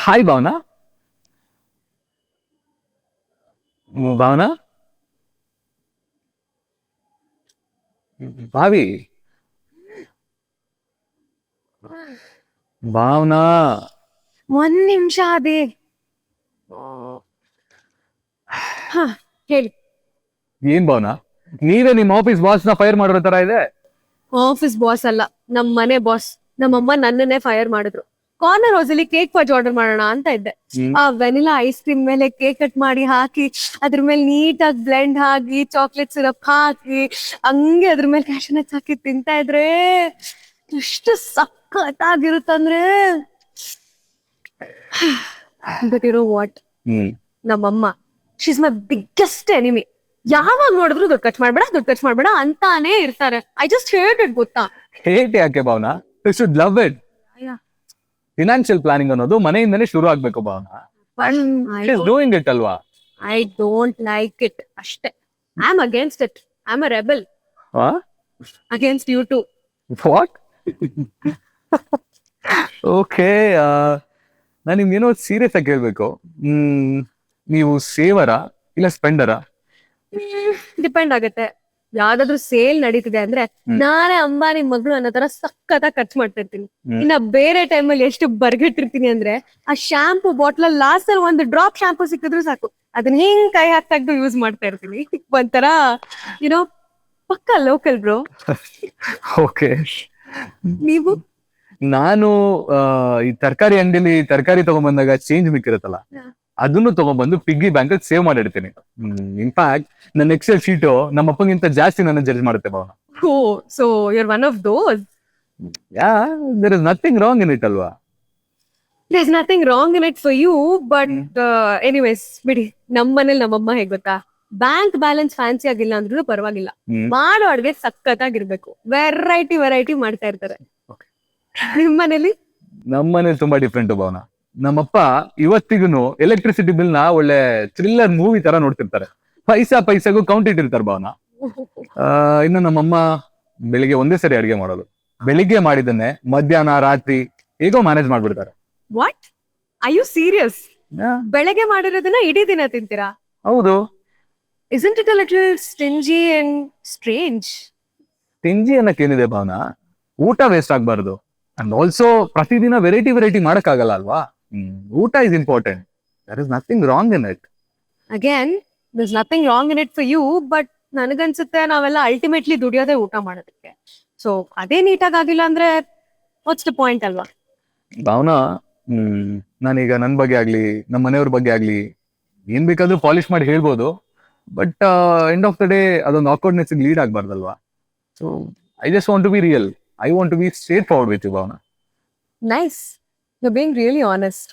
Hi Bhavana. Bhavana, ಭಾವಿ, ಭಾವನಾ. ಒಂದ್ ನಿಮಿಷ ಅದೇ. ಹ ಹೇಳಿ. ಏನ್ ಭಾವನಾ, ನೀವೇ ನಿಮ್ ಆಫೀಸ್ ಬಾಸ್ ನ ಫೈರ್ ಮಾಡಿರೋ ತರ ಇದೆ. ಆಫೀಸ್ ಬಾಸ್ ಅಲ್ಲ, ನಮ್ ಮನೆ ಬಾಸ್. ನಮ್ಮಮ್ಮ ನನ್ನನ್ನೇ ಫೈರ್ ಮಾಡಿದ್ರು. ಕಾರ್ನರ್ ಹೌಸ್ ಅಲ್ಲಿ ಕೇಕ್ ಫಜ್ ಆರ್ಡರ್ ಮಾಡೋಣ ಅಂತ ಇದ್ದೆ. ಆ ವೆನಿಲಾ ಐಸ್ ಕ್ರೀಮ್ ಮೇಲೆ ಕೇಕ್ ಕಟ್ ಮಾಡಿ ಹಾಕಿ, ಅದ್ರ ಮೇಲೆ ನೀಟಾಗಿ ಬ್ಲೆಂಡ್ ಹಾಕಿ, ಚಾಕ್ಲೇಟ್ ಸಿರಪ್ ಹಾಕಿ, ಹಂಗೆ ಅದ್ರ ಮೇಲೆ ಕ್ಯಾಶೂ ನಟ್ಸ್ ಹಾಕಿ ತಿಂತಾ ಇದ್ರೆ ಎಷ್ಟು ಸಖತ್ತಾಗಿರುತ್ತಂದ್ರೆ. ಬಟ್ ಯು ನೋ ವಾಟ್, ನಮ್ಮಮ್ಮ ಶೀಸ್ ಮೈ ಬಿಗ್ಗೆಸ್ಟ್ ಎನಿಮಿ. ಯಾವಾಗ ನೋಡಿದ್ರು ದುಡ್ಡು ಖರ್ಚು ಮಾಡ್ಬೇಡ ಅಂತಾನೆ ಇರ್ತಾರೆ. ಐ ಜಸ್ಟ್ ಹೇಟ್ ಇಟ್, ಗೊತ್ತಾ? ಹೇಟ್ ಯಾಕೆ Bhavana? You should love it. Financial planning ಅನ್ನೋದು ಮನೆಯಿಂದನೇ ಶುರು ಆಗ್ಬೇಕು ಭಾವನಾ. ಡೂಯಿಂಗ್ ಇಟ್ ಅಲ್ವಾ? ಐ ಡೋಂಟ್ ಲೈಕ್ ಇಟ್ ಅಷ್ಟೇ. I am against it. I am a rebel against you too. What? Okay, ನಾನು ನಿಮ್ಗೇನೋ ಸೀರಿಯಸ್ ಆಗಿ ಕೇಳ್ಬೇಕು. ನೀವು ಸೇವರಾ ಇಲ್ಲ ಸ್ಪೆಂಡರಾ? ಡಿಪೆಂಡ್ ಆಗುತ್ತೆ. ಯಾವ್ದಾದ್ರು ಸೇಲ್ ನಡೀತಿದೆ ಅಂದ್ರೆ ನಾನೇ ಅಂಬಾನಿ ಮಗಳು ಅನ್ನೋ ತರ ಸಖತ್ತಾಗಿ ಖರ್ಚು ಮಾಡ್ತಾ ಇರ್ತೀನಿ. ಇನ್ನ ಬೇರೆ ಟೈಮಲ್ಲಿ ಎಷ್ಟು ಬರ್ಗಿಟ್ಟಿರ್ತೀನಿ ಅಂದ್ರೆ, ಆ ಶಾಂಪೂ ಬಾಟ್ಲ್ ಲಾಸ್ಟ್ ಅಲ್ಲಿ ಒಂದು ಡ್ರಾಪ್ ಶಾಂಪೂ ಸಿಕ್ಕಿದ್ರು ಸಾಕು, ಅದನ್ನ ಹಿಂಗ್ ಕೈ ಹಾಕ್ತಾಗ್ದು ಯೂಸ್ ಮಾಡ್ತಾ ಇರ್ತೀನಿ. ಒಂಥರ ಯುನೋ ಪಕ್ಕ ಲೋಕಲ್ ಬ್ರೋ. ಓಕೆ. ನೀವು? ನಾನು ಈ ತರಕಾರಿ ಅಂಗಡಿಲಿ ತರಕಾರಿ ತಗೊಂಡ್ಬಂದಾಗ ಚೇಂಜ್ ಮಿಕ್ಕಿರುತ್ತಲ್ಲ, ಅದನ್ನು ತಗೊಂಡ್ಬಂದು ಪಿಗ್ಗಿ ಬ್ಯಾಂಕ್ ಅಲ್ಲಿ ಸೇವ್ ಮಾಡಿರ್ತೀನಿ. ಇನ್ಫ್ಯಾಕ್ಟ್ ನನ್ನ ಎಕ್ಸೆಲ್ ಶೀಟು ನಮ್ಮ ಅಪ್ಪಗಿಂತ ಜಾಸ್ತಿ ನನ್ನ ಜಡ್ಜ್ ಮಾಡುತ್ತೆ Bhavana. Oh, so you are one of those. Yeah, there is nothing wrong in it ಅಲ್ವಾ? There is nothing wrong in it for you, but anyways ಬಿಡಿ. ನಮ್ಮ ಮನೇಲಿ ನಮ್ಮಮ್ಮ ಹೇಗ್ ಗೊತ್ತಾ, ಬ್ಯಾಂಕ್ ಬ್ಯಾಲೆನ್ಸ್ ಫ್ಯಾನ್ಸಿ ಆಗಿಲ್ಲ ಅಂದ್ರೂ ಪರವಾಗಿಲ್ಲ, ಮಾಡೋ ಅಡ್ಗೆ ಸಖತ್ತಾಗಿರ್ಬೇಕು. ವೆರೈಟಿ ಮಾಡ್ತಾ ಇರ್ತಾರೆ. ನಿಮ್ ಮನೇಲಿ? ನಮ್ಮ ಮನೇಲಿ ತುಂಬಾ ಡಿಫ್ರೆಂಟ್ ಭಾವನ. ನಮ್ಮಪ್ಪ ಇವತ್ತಿಗೂ ಎಲೆಕ್ಟ್ರಿಸಿಟಿ ಬಿಲ್ ನ ಒಳ್ಳೆ ಥ್ರಿಲ್ಲರ್ ಮೂವಿ ತರ ನೋಡ್ತಿರ್ತಾರೆ. ಪೈಸೆಗೂ ಕೌಂಟ್ ಇಟ್ಟಿರ್ತಾರೆ ಭಾವನ. ಇನ್ನು ನಮ್ಮಮ್ಮ ಬೆಳಿಗ್ಗೆ ಒಂದೇ ಸರಿ ಅಡಿಗೆ ಮಾಡೋದು. ಬೆಳಿಗ್ಗೆ ಮಾಡಿದನ್ನೇ ಮಧ್ಯಾಹ್ನ ರಾತ್ರಿ ಹೇಗೋ ಮ್ಯಾನೇಜ್ ಮಾಡ್ಬಿಡ್ತಾರೆ. What, are you serious? ಬೆಳಗ್ಗೆ ಮಾಡಿರೋದನ್ನ ಇಡೀ ದಿನ ತಿಂತೀರಾ? ಹೌದು. Isn't it a little stingy and strange? ತಿಂಜಿ ಅನ್ನಕ್ಕೇನಿದೆ ಭಾವನ, ಊಟ ವೇಸ್ಟ್ ಆಗ್ಬಾರ್ದು. ಅಂಡ್ ಆಲ್ಸೋ ಪ್ರತಿದಿನ ವೆರೈಟಿ ಮಾಡಕ್ಕಾಗಲ್ಲ ಅಲ್ವಾ? ಊಟ is important. There is nothing wrong in it. Again, there's nothing wrong in it for you, but ನನಗನ್ಸುತ್ತೆ ನಾವೆಲ್ಲ ಅಲ್ಟಿಮೇಟ್ಲಿ ದುಡಿಯೋದೇ ಊಟ ಮಾಡೋದಕ್ಕೆ. ಸೊ ಅದೇ ನೀಟಾಗಿ ಆಗಿಲ್ಲ ಅಂದ್ರೆ ವಾಟ್ಸ್ ದ ಪಾಯಿಂಟ್ ಅಲ್ವಾ? ಭಾವನಾ, ನಾನೀಗ ನನ್ನ ಬಗ್ಗೆ ಆಗ್ಲಿ ನಮ್ಮ ಮನೆಯವ್ರ ಬಗ್ಗೆ ಆಗ್ಲಿ ಏನ್ ಬೇಕಾದ್ರೂ ಪಾಲಿಶ್ ಮಾಡಿ ಹೇಳ್ಬೋದು. But end of the day ಅದೊಂದು ಆಕ್ವರ್ಡ್ನೆಸ್ ಲೀಡ್ ಆಗ್ಬಾರ್ದಲ್ವಾ? So I just want to be real. I want to be straightforward with you Bhavana. Nice. You're being really honest.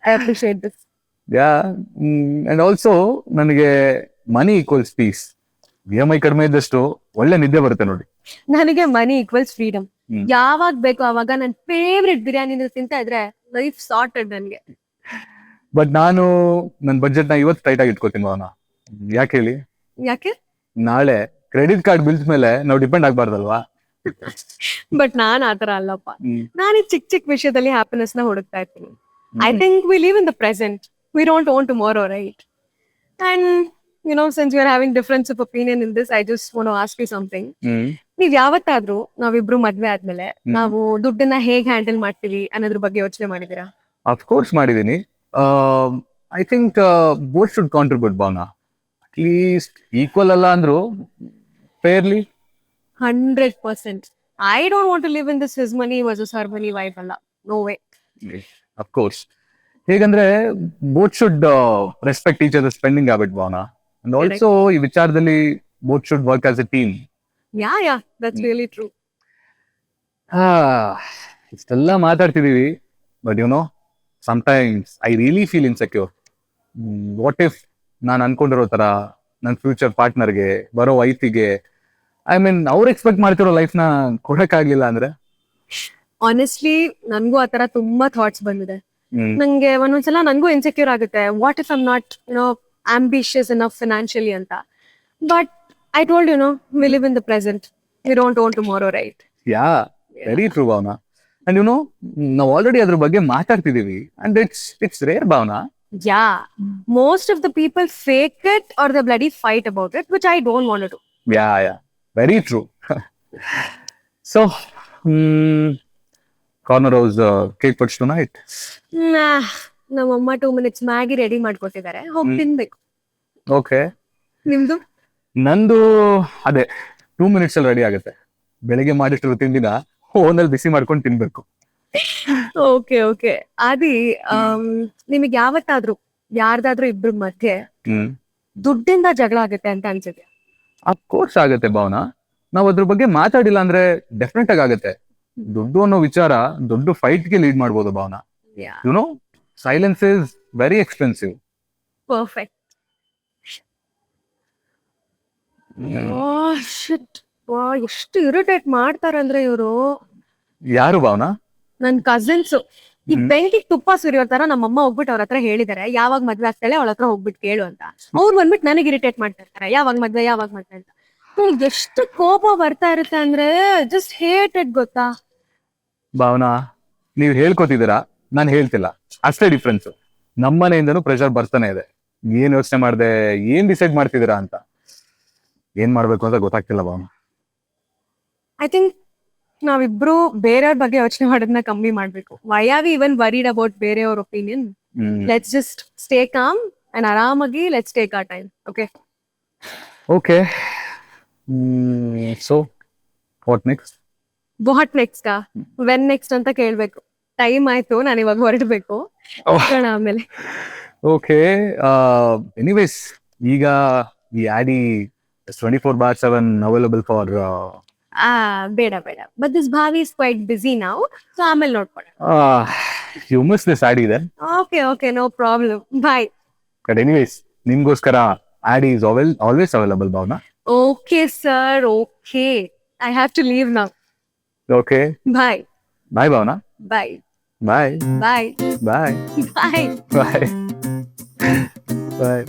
I appreciate this. Yeah, and also ನನಗೆ money equals piece. EMI ಕಡಿಮೆ ಇದ್ದಷ್ಟು ಒಳ್ಳೆ ನಿದ್ದೆ ಬರುತ್ತೆ ನೋಡಿ. ನನಗೆ money equals freedom. ಯಾವಾಗ ಬೇಕೋ ಅವಾಗ ನನ್ನ ಫೇವ್ರೆಟ್ ಬಿರಿಯಾನಿ ತಿಂತಾ ಇದ್ರೆ ಲೈಫ್ ಸಾರ್ಟೆಡ್ ನನ್ಗೆ. ಬಟ್ ನಾನು ನನ್ನ ಬಜೆಟ್ ನ ಇವತ್ತು ಟೈಟ್ ಆಗಿ ಇಟ್ಕೋತೀನಿ ಭಾವನಾ. ಯಾಕೆ ಹೇಳಿ? ಯಾಕೆ? ನಾಳೆ ಕ್ರೆಡಿಟ್ ಕಾರ್ಡ್ ಬಿಲ್ಸ್ ಮೇಲೆ ನಾವು ಡಿಪೆಂಡ್ ಆಗ್ಬಾರ್ದಲ್ವಾ? ಬಟ್ ನಾನ್ ಆತರ ಅಲ್ಲಪ್ಪ. ನಾನು ಚಿಕ್ಕ ವಿಷಯದಲ್ಲಿ ಹ್ಯಾಪಿನೆಸ್ ನ ಹುಡುಕ್ತಾ ಇರ್ತೀನಿ. I think we live in the present. We don't own tomorrow, right? And you know, since you are having difference of opinion in this, I just want to ask you something. ನೀವ್ ಯಾವತ್ತಾದ್ರೂ ನಾವಿಬ್ರು ಮದ್ವೆ ಆದ್ಮೇಲೆ ನಾವು ದುಡ್ಡನ್ನ ಹೇಗ್ handle ಮಾಡ್ತೀವಿ ಅನ್ನೋದ್ರ ಬಗ್ಗೆ ಯೋಚನೆ ಮಾಡಿದೀರಾ? ಆಫ್ ಕೋರ್ಸ್ ಮಾಡಿದೀನಿ. I think both should contribute Bhavana. At least equal ಅಲ್ಲ ಅಂದ್ರು fairly. 100%. I don't want to live in this his money versus her money vibe ಅಲ್ಲ. No way. Of course. ಹೇಗಂದ್ರೆ both should respect each other spending habit Bhavana. And also ಈ ವಿಚಾರದಲ್ಲಿ both should work as a team. Yeah, that's really true. ಇಷ್ಟೆಲ್ಲ ಮಾತಾಡ್ತಿದೀವಿ, but you know, sometimes I really feel insecure. What if ನಾನು ಅನ್ಕೊಂಡಿರೋ ತರ ನನ್ನ future ಪಾರ್ಟ್ನರ್ಗೆ, ಬರೋ ವೈಫಿಗೆ, ಐ ಮೀನ್ ಅವ್ರು ಎಕ್ಸ್ಪೆಕ್ಟ್ ಮಾಡ್ತಿರೋ ಲೈಫ್ ನ ಕೊಡಕ್ಕಾಗ್ಲಿಲ್ಲ ಅಂದ್ರೆ? ಆನೆಸ್ಟ್ಲಿ ನನ್ಗೂ ಆತರ ತುಂಬಾ ಥಾಟ್ಸ್ ಬಂದಿದೆ. ನಂಗೆ ಒಂದೊಂದ್ಸಲ ನನ್ಗೂ ಇನ್ಸೆಕ್ಯೂರ್ ಆಗುತ್ತೆ. What if I am not ambitious enough financially ಅಂತ. But I told we live in the present. We don't own tomorrow, right? Yeah, very true Bhavana. And you know ನಾವು ಆಲ್ರೆಡಿ ಅದ್ರ ಬಗ್ಗೆ ಮಾತಾಡ್ತಿದೀವಿ and it's rare Bhavana. Yeah, most of the people fake it or they bloody fight about it, which I don't want to do. Yeah very true. So Corner House cake puts tonight. Nah, ನಮ್ಮಮ್ಮ 2 minutes Maggi ready ಮಾಡ್ಕೊಟ್ಟಿದ್ದಾರೆ, ಹೋಗಿ ತಿನ್ಬೇಕು. Okay, ನಿಮ್ದು? ನಂದು ಅದೇ 2 minutes ಅಲ್ಲಿ ready ಆಗುತ್ತೆ. ಬೆಳಿಗ್ಗೆ ಮಾಡಿಟ್ಟಿರೋ ತಿಂಡಿನ ಓನಲ್ಲಿ ಬಿಸಿ ಮಾಡ್ಕೊಂಡು ತಿನ್ಬೇಕು. Okay okay. ಆದಿ, ನಿಮಗೆ ಯಾವತ್ತಾದ್ರೂ ಯಾರ್ದಾದ್ರೂ ಇಬ್ರ ಮಧ್ಯೆ ದುಡ್ಡಿಂದ ಜಗಳ ಆಗುತ್ತೆ ಅಂತ ಅನ್ಸುತ್ತೆ? ಅಫ್ಕೋರ್ಸ್ ಆಗುತ್ತೆ ಭಾವನಾ. ನಾವ್ ಅದ್ರ ಬಗ್ಗೆ ಮಾತಾಡಿಲ್ಲ ಅಂದ್ರೆ ಡೆಫಿನೆಟ್ ಆಗಿ ಆಗುತ್ತೆ. ದುಡ್ಡು ಅನ್ನೋ ವಿಚಾರ ದೊಡ್ಡ ಫೈಟ್ ಗೆ ಲೀಡ್ ಮಾಡ್ಬೋದು Bhavana. You know, silence is very expensive. Perfect. Shit, ಎಷ್ಟು ಇರಿಟೇಟ್ ಮಾಡ್ತಾರಂದ್ರೆ ಇವರು. ಯಾರು ಭಾವನಾ? ನನ್ ಕಸಿನ್ಸ್. ಈ ಬೆಂಕಿಗೆ ತುಪ್ಪ ಸುರಿಯೋ ತರ ನಮ್ಮಮ್ಮ ಹೋಗ್ಬಿಟ್ಟು ಅವ್ರ ಹತ್ರ ಹೇಳಿದಾರೆ, ಯಾವಾಗ ಮದ್ವೆ ಆಗ್ತಾಳೆ ಅವಳ ಹತ್ರ ಹೋಗ್ಬಿಟ್ಟು ಕೇಳು ಅಂತ. ಅವ್ರು ಬಂದ್ಬಿಟ್ಟು ನನಗೆ ಇರಿಟೇಟ್ ಮಾಡ್ತಾ ಇರ್ತಾರೆ, ಯಾವಾಗ ಮದ್ವೆ ಅಂತ. ಎಷ್ಟು ಕೋಪ ಬರ್ತಾ ಇರುತ್ತೆ ಅಂದ್ರೆ ಜಸ್ಟ್ ಹೇಟ್ ಇಟ್, ಗೊತ್ತಾ ಭಾವನಾ? ನೀವ್ ಹೇಳ್ಕೊತಿದ್ದೀರಾ, ನಾನು ಹೇಳ್ತಿಲ್ಲ, ಅಷ್ಟೇ ಡಿಫ್ರೆನ್ಸ್. ನಮ್ಮನೆಯಿಂದನೂ ಪ್ರೆಷರ್ ಬರ್ತಾನೆ ಇದೆ. ಏನ್ ಯೋಚನೆ ಮಾಡ್ದೆ, ಏನ್ ಡಿಸೈಡ್ ಮಾಡ್ತಿದ್ದೀರಾ ಅಂತ. ಏನ್ ಮಾಡ್ಬೇಕು ಅಂತ ಗೊತ್ತಾಗ್ತಿಲ್ಲ ಭಾವನಾ. ಐ ಥಿಂಕ್ ನಾವಿಬ್ರು ಬೇರೆಯವ್ರ ಬಗ್ಗೆ ಯೋಚನೆ ಮಾಡೋದನ್ನ ಕಮ್ಮಿ ಮಾಡ್ಬೇಕು. Why are we even worried about ಬೇರೆಯವ್ರ opinion? Let's just stay calm and ಆರಾಮಾಗಿ let's take our time. Okay okay. So what next? What next? When next ಅಂತ ಕೇಳ್ಬೇಕು. ಟೈಮ್ ಆಯ್ತು, ನಾನು ಇವಾಗ ಹೊರಡ್ಬೇಕು. ಆಮೇಲೆ ಓಕೆ. ಎನಿವೇಸ್, ಈಗ ಈ ಆಡಿ 24/7 ಅವೈಲಬಲ್ ಫಾರ್. ಬೇಡ ಬೇಡ, but this Bhavi is quite busy ನಾವು, ಸೊ ಆಮೇಲೆ ನೋಡ್ಕೊಳ್ಳೋಣ. You miss this Audi then. Okay okay, no problem, bye. But anyways, ನಿಮ್ಗೋಸ್ಕರ Audi is always available Bhavana. Okay sir, okay. I have to leave now. Okay, bye. Bye Bhavana. Bye bye bye bye bye bye bye.